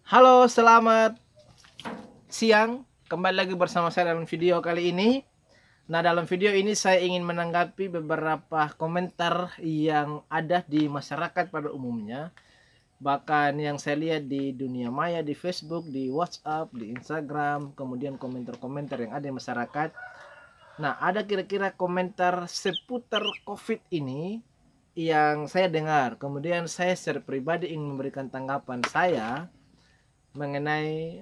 Halo, selamat siang. Kembali lagi bersama saya dalam video kali ini. Nah, dalam video ini saya ingin menanggapi beberapa komentar yang ada di masyarakat pada umumnya. Bahkan yang saya lihat di dunia maya, di Facebook, di WhatsApp, di Instagram, kemudian komentar-komentar yang ada di masyarakat. Nah, ada kira-kira komentar seputar COVID ini yang saya dengar. Kemudian saya secara pribadi ingin memberikan tanggapan saya mengenai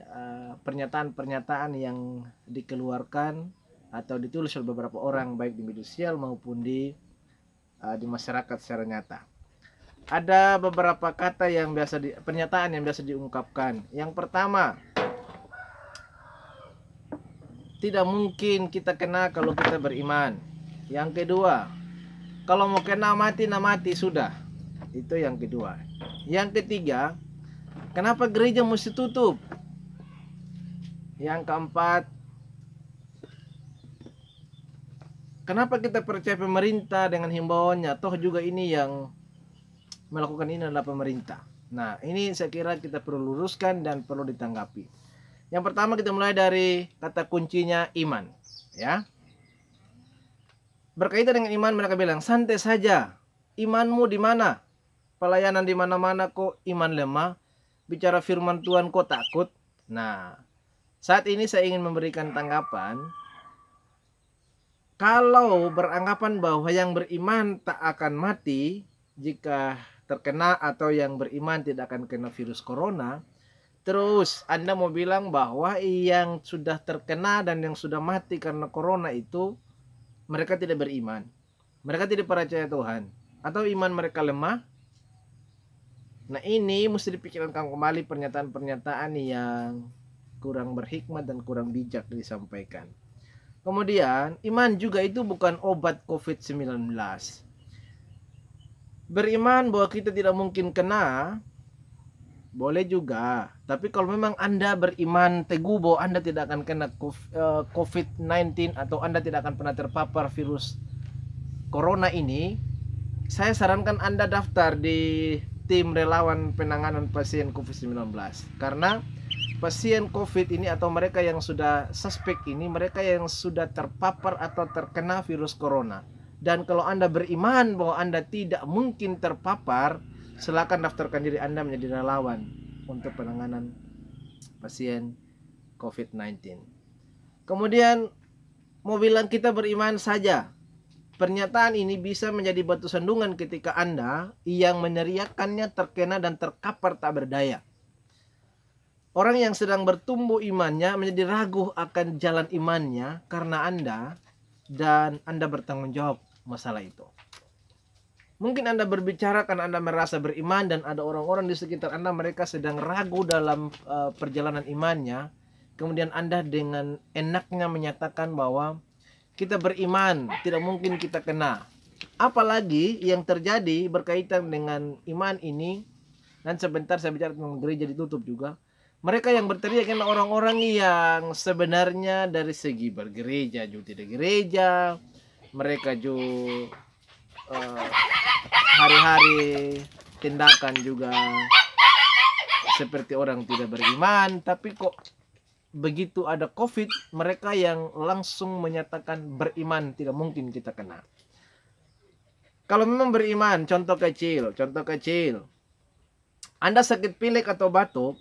pernyataan-pernyataan yang dikeluarkan atau ditulis oleh beberapa orang baik di media sosial maupun di masyarakat secara nyata. Ada beberapa kata yang pernyataan yang biasa diungkapkan. Yang pertama, tidak mungkin kita kena kalau kita beriman. Yang kedua, kalau mau kena mati, nah mati sudah. Itu yang kedua. Yang ketiga, kenapa gereja mesti tutup? Yang keempat, kenapa kita percaya pemerintah dengan himbauannya? Toh juga ini yang melakukan ini adalah pemerintah. Nah, ini saya kira kita perlu luruskan dan perlu ditanggapi. Yang pertama kita mulai dari kata kuncinya iman, ya. Berkaitan dengan iman mereka bilang, santai saja. Imanmu di mana? Pelayanan di mana-mana kok iman lemah. Bicara firman Tuhan kok takut. Nah, saat ini saya ingin memberikan tanggapan. Kalau beranggapan bahwa yang beriman tak akan mati jika terkena atau yang beriman tidak akan kena virus corona, terus Anda mau bilang bahwa yang sudah terkena dan yang sudah mati karena corona itu mereka tidak beriman, mereka tidak percaya Tuhan, atau iman mereka lemah. Nah, ini mesti dipikirkan kembali pernyataan-pernyataan yang kurang berhikmat dan kurang bijak disampaikan. Kemudian, iman juga itu bukan obat COVID-19. Beriman bahwa kita tidak mungkin kena, boleh juga. Tapi kalau memang Anda beriman teguh bahwa Anda tidak akan kena COVID-19 atau Anda tidak akan pernah terpapar virus corona ini, saya sarankan Anda daftar di tim relawan penanganan pasien COVID-19. Karena pasien COVID ini atau mereka yang sudah suspek ini, mereka yang sudah terpapar atau terkena virus corona. Dan kalau Anda beriman bahwa Anda tidak mungkin terpapar, silakan daftarkan diri Anda menjadi relawan untuk penanganan pasien COVID-19. Kemudian mau bilang kita beriman saja. Pernyataan ini bisa menjadi batu sandungan ketika Anda yang meneriakannya terkena dan terkapar tak berdaya. Orang yang sedang bertumbuh imannya menjadi ragu akan jalan imannya karena Anda, dan Anda bertanggung jawab masalah itu. Mungkin Anda berbicara karena Anda merasa beriman dan ada orang-orang di sekitar Anda mereka sedang ragu dalam perjalanan imannya. Kemudian Anda dengan enaknya menyatakan bahwa kita beriman, tidak mungkin kita kena. Apalagi yang terjadi berkaitan dengan iman ini, dan sebentar saya bicara tentang gereja ditutup juga. Mereka yang berteriak adalah orang-orang yang sebenarnya dari segi bergereja juga tidak gereja. Mereka juga hari-hari tindakan juga seperti orang tidak beriman. Tapi kok begitu ada COVID, mereka yang langsung menyatakan beriman tidak mungkin kita kena. Kalau memang beriman, contoh kecil. Anda sakit pilek atau batuk,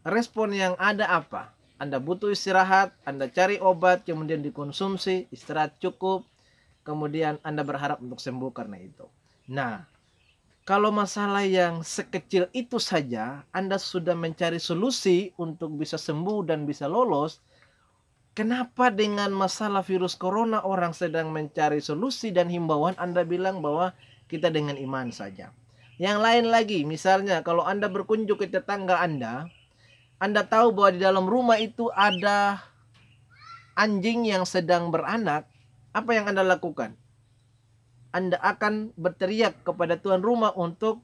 respon yang ada apa? Anda butuh istirahat, Anda cari obat, kemudian dikonsumsi, istirahat cukup, kemudian Anda berharap untuk sembuh karena itu. Nah, kalau masalah yang sekecil itu saja, Anda sudah mencari solusi untuk bisa sembuh dan bisa lolos. Kenapa dengan masalah virus corona orang sedang mencari solusi dan himbauan Anda bilang bahwa kita dengan iman saja? Yang lain lagi, misalnya kalau Anda berkunjung ke tetangga Anda tahu bahwa di dalam rumah itu ada anjing yang sedang beranak, apa yang Anda lakukan? Anda akan berteriak kepada tuan rumah untuk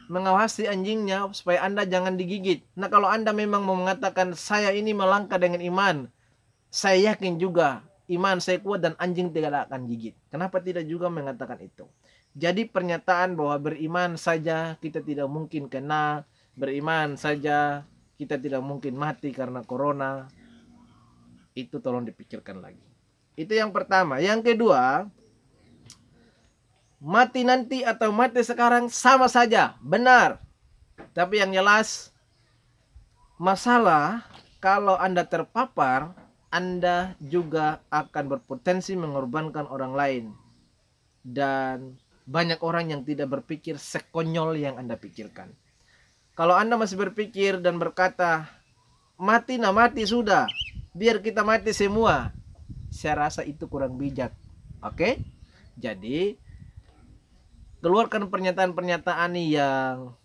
mengawasi anjingnya supaya Anda jangan digigit. Nah, kalau Anda memang mau mengatakan saya ini melangkah dengan iman, saya yakin juga iman saya kuat dan anjing tidak akan gigit. Kenapa tidak juga mengatakan itu? Jadi pernyataan bahwa beriman saja kita tidak mungkin kena, beriman saja kita tidak mungkin mati karena corona. Itu tolong dipikirkan lagi. Itu yang pertama. Yang kedua, mati nanti atau mati sekarang sama saja, benar. Tapi yang jelas, masalah kalau Anda terpapar, Anda juga akan berpotensi mengorbankan orang lain. Dan banyak orang yang tidak berpikir sekonyol yang Anda pikirkan. Kalau Anda masih berpikir dan berkata, mati nah mati sudah, biar kita mati semua, saya rasa itu kurang bijak. Oke? Jadi keluarkan pernyataan-pernyataan yang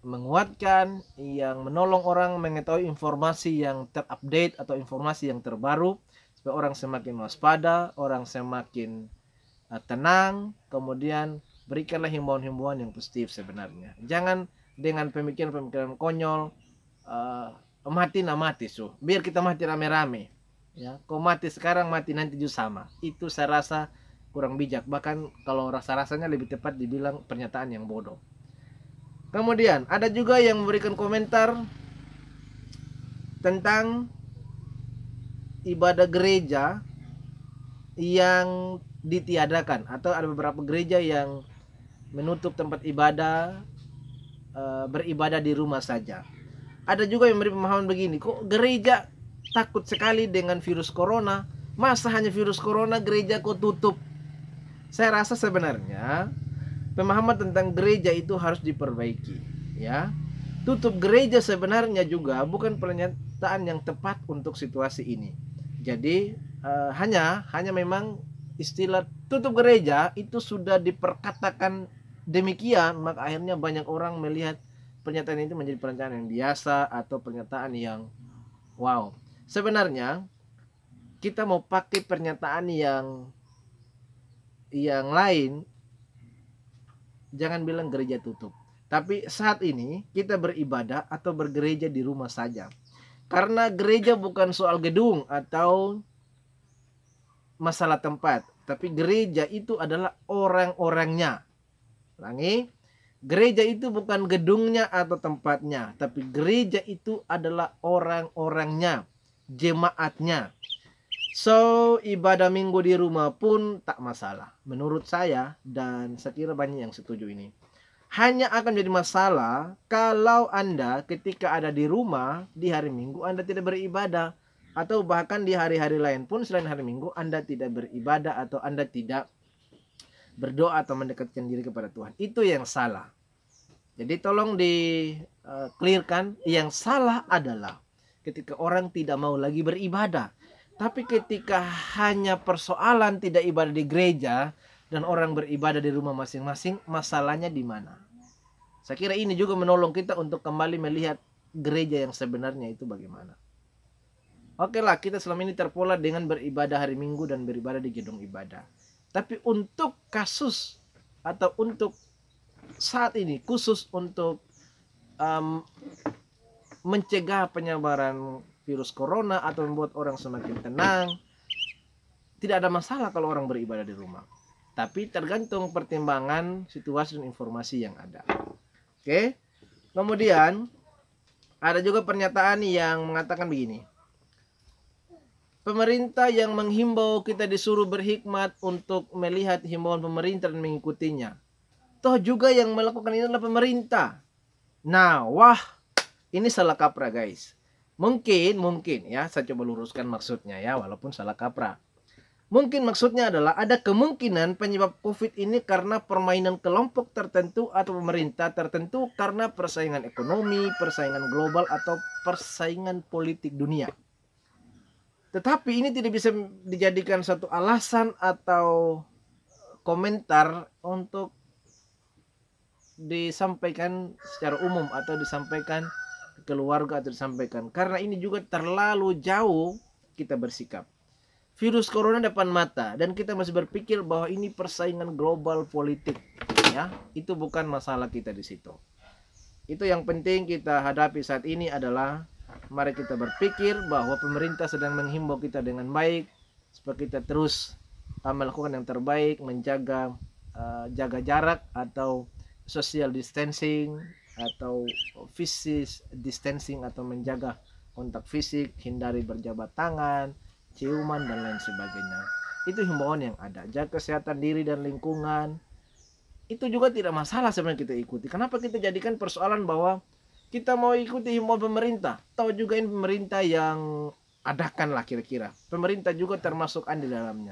menguatkan, yang menolong orang mengetahui informasi yang terupdate atau informasi yang terbaru, supaya orang semakin waspada, orang semakin tenang. Kemudian berikanlah himbauan-himbauan yang positif sebenarnya. Jangan dengan pemikiran-pemikiran konyol, mati nah mati biar kita mati rame-rame. Ya, kau mati sekarang mati nanti juga sama. Itu saya rasa kurang bijak, bahkan kalau rasa-rasanya lebih tepat dibilang pernyataan yang bodoh. Kemudian ada juga yang memberikan komentar tentang ibadah gereja yang ditiadakan, atau ada beberapa gereja yang menutup tempat ibadah, beribadah di rumah saja. Ada juga yang memberi pemahaman begini, kok gereja takut sekali dengan virus corona, masa hanya virus corona gereja kok tutup? Saya rasa sebenarnya pemahaman tentang gereja itu harus diperbaiki, ya. Tutup gereja sebenarnya juga bukan pernyataan yang tepat untuk situasi ini. Jadi hanya memang istilah tutup gereja itu sudah diperkatakan demikian, maka akhirnya banyak orang melihat pernyataan itu menjadi pernyataan yang biasa atau pernyataan yang wow. Sebenarnya kita mau pakai pernyataan yang lain, jangan bilang gereja tutup. Tapi saat ini kita beribadah atau bergereja di rumah saja. Karena gereja bukan soal gedung atau masalah tempat, tapi gereja itu adalah orang-orangnya. Ulangi, gereja itu bukan gedungnya atau tempatnya, tapi gereja itu adalah orang-orangnya, jemaatnya. So, ibadah minggu di rumah pun tak masalah. Menurut saya, dan saya kira banyak yang setuju ini. Hanya akan menjadi masalah kalau Anda ketika ada di rumah di hari Minggu Anda tidak beribadah. Atau bahkan di hari-hari lain pun selain hari Minggu Anda tidak beribadah atau Anda tidak berdoa atau mendekatkan diri kepada Tuhan. Itu yang salah. Jadi tolong di-clearkan. Yang salah adalah ketika orang tidak mau lagi beribadah. Tapi ketika hanya persoalan tidak ibadah di gereja dan orang beribadah di rumah masing-masing, masalahnya di mana? Saya kira ini juga menolong kita untuk kembali melihat gereja yang sebenarnya itu bagaimana. Oke lah, kita selama ini terpola dengan beribadah hari Minggu dan beribadah di gedung ibadah. Tapi untuk kasus atau untuk saat ini, khusus untuk mencegah penyebaran virus corona atau membuat orang semakin tenang, tidak ada masalah kalau orang beribadah di rumah. Tapi tergantung pertimbangan situasi dan informasi yang ada. Oke. Kemudian ada juga pernyataan yang mengatakan begini. Pemerintah yang menghimbau kita disuruh berhikmat untuk melihat himbauan pemerintah dan mengikutinya. Toh juga yang melakukan ini adalah pemerintah. Nah, ini salah kaprah guys. Mungkin ya, saya coba luruskan maksudnya ya, walaupun salah kaprah. Mungkin maksudnya adalah ada kemungkinan penyebab COVID ini karena permainan kelompok tertentu atau pemerintah tertentu karena persaingan ekonomi, persaingan global atau persaingan politik dunia. Tetapi ini tidak bisa dijadikan satu alasan atau komentar untuk disampaikan secara umum atau disampaikan keluarga atau disampaikan, karena ini juga terlalu jauh kita bersikap. Virus corona depan mata dan kita masih berpikir bahwa ini persaingan global politik, ya. Itu bukan masalah kita di situ. Itu yang penting kita hadapi saat ini adalah mari kita berpikir bahwa pemerintah sedang menghimbau kita dengan baik supaya kita terus melakukan yang terbaik, menjaga jaga jarak atau social distancing, atau physical distancing atau menjaga kontak fisik, hindari berjabat tangan, ciuman dan lain sebagainya. Itu himbauan yang ada. Jaga kesehatan diri dan lingkungan. Itu juga tidak masalah sebenarnya kita ikuti. Kenapa kita jadikan persoalan bahwa kita mau ikuti himbauan pemerintah? Tahu juga ini pemerintah yang adakan lah kira-kira. Pemerintah juga termasuk andil dalamnya.